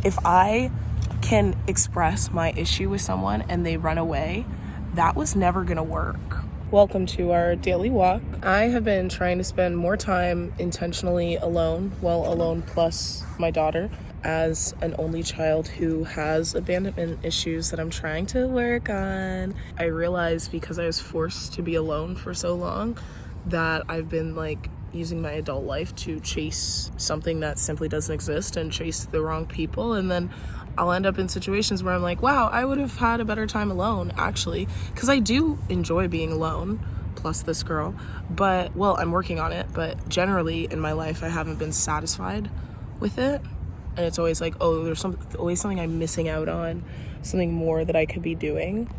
If I can express my issue with someone and they run away, that was never gonna work. Welcome to our daily walk. I have been trying to spend more time intentionally alone, alone plus my daughter, as an only child who has abandonment issues that I'm trying to work on. I realized because I was forced to be alone for so long that I've been using my adult life to chase something that simply doesn't exist and chase the wrong people, and then I'll end up in situations where I'm like, wow, I would have had a better time alone, actually, because I do enjoy being alone, plus this girl, but, I'm working on it, but generally in my life, I haven't been satisfied with it, and it's always like, oh, there's always something I'm missing out on, something more that I could be doing,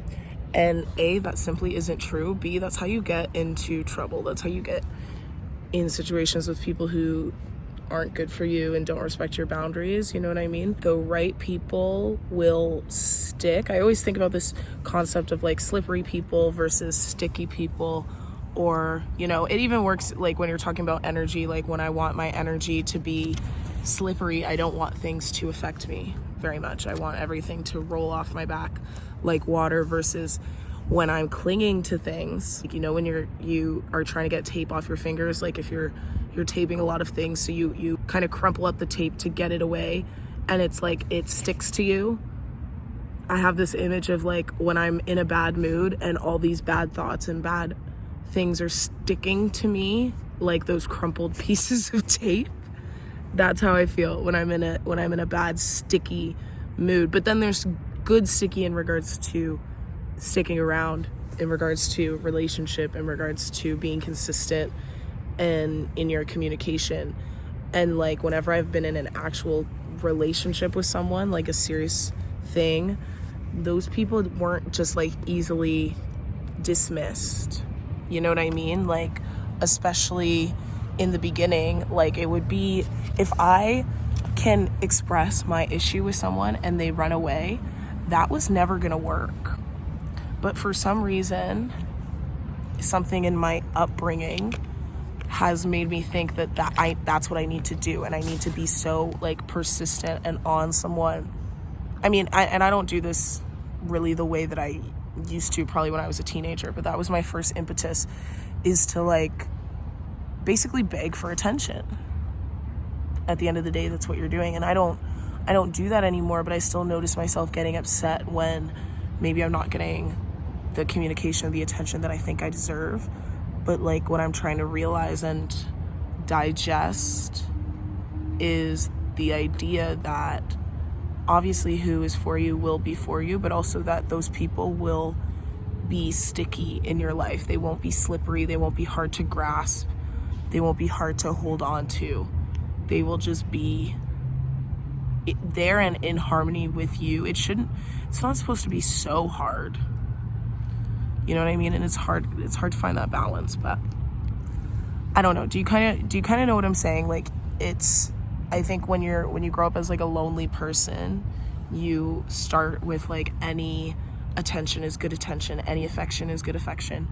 and A, that simply isn't true. B, that's how you get into trouble. That's how you get in situations with people who aren't good for you and don't respect your boundaries, you know what I mean? The right people will stick. I always think about this concept of slippery people versus sticky people, or, it even works when you're talking about energy, when I want my energy to be slippery, I don't want things to affect me very much. I want everything to roll off my back like water, versus when I'm clinging to things, when you are trying to get tape off your fingers, if you're taping a lot of things, so you kind of crumple up the tape to get it away, and it's it sticks to you. I have this image of when I'm in a bad mood and all these bad thoughts and bad things are sticking to me like those crumpled pieces of tape. That's how I feel when I'm in a bad sticky mood. But then there's good sticky in regards to sticking around, in regards to relationship, in regards to being consistent and in your communication. And whenever I've been in an actual relationship with someone, a serious thing, those people weren't just easily dismissed. You know what I mean? Especially in the beginning, it would be, if I can express my issue with someone and they run away, that was never gonna work. But for some reason, something in my upbringing has made me think that's what I need to do, and I need to be so persistent and on someone. I mean, I don't do this really the way that I used to probably when I was a teenager, but that was my first impetus, is to basically beg for attention. At the end of the day, that's what you're doing, and I don't do that anymore, but I still notice myself getting upset when maybe I'm not getting the communication, the attention that I think I deserve. But what I'm trying to realize and digest is the idea that obviously who is for you will be for you, but also that those people will be sticky in your life. They won't be slippery. They won't be hard to grasp. They won't be hard to hold on to. They will just be there and in harmony with you. It's not supposed to be so hard. You know what I mean? And it's hard to find that balance, but I don't know. Do you kind of know what I'm saying? I think when you grow up as a lonely person, you start with any attention is good attention, any affection is good affection.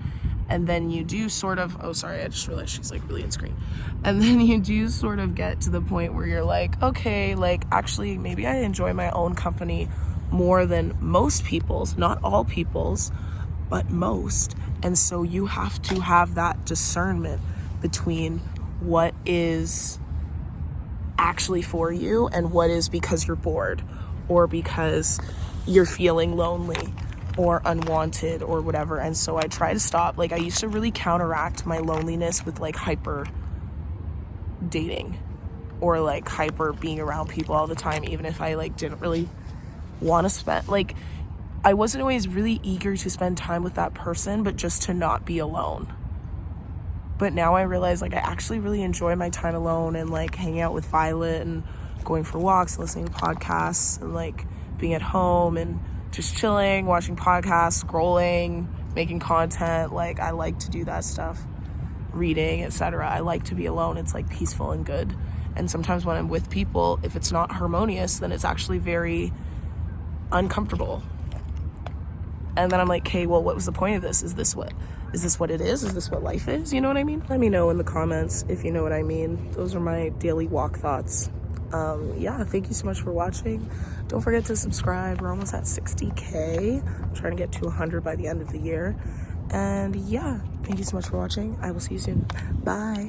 And then you do sort of, oh, sorry, I just realized she's really in screen. And then you do sort of get to the point where you're okay, actually, maybe I enjoy my own company more than most people's, not all people's, but most. And so you have to have that discernment between what is actually for you and what is because you're bored, or because you're feeling lonely or unwanted or whatever. And so I try to stop. I used to really counteract my loneliness with hyper dating, or hyper being around people all the time, even if I didn't really want to spend I wasn't always really eager to spend time with that person, but just to not be alone. But now I realize I actually really enjoy my time alone, and hanging out with Violet and going for walks, listening to podcasts, and being at home and just chilling, watching podcasts, scrolling, making content. I like to do that stuff, reading, etc. I like to be alone. It's peaceful and good. And sometimes when I'm with people, if it's not harmonious, then it's actually very uncomfortable. And then I'm okay, well, what was the point of this? Is this what it is? Is this what life is? You know what I mean? Let me know in the comments if you know what I mean. Those are my daily walk thoughts. Yeah, thank you so much for watching. Don't forget to subscribe. We're almost at 60K. I'm trying to get to 100 by the end of the year. And yeah, thank you so much for watching. I will see you soon. Bye.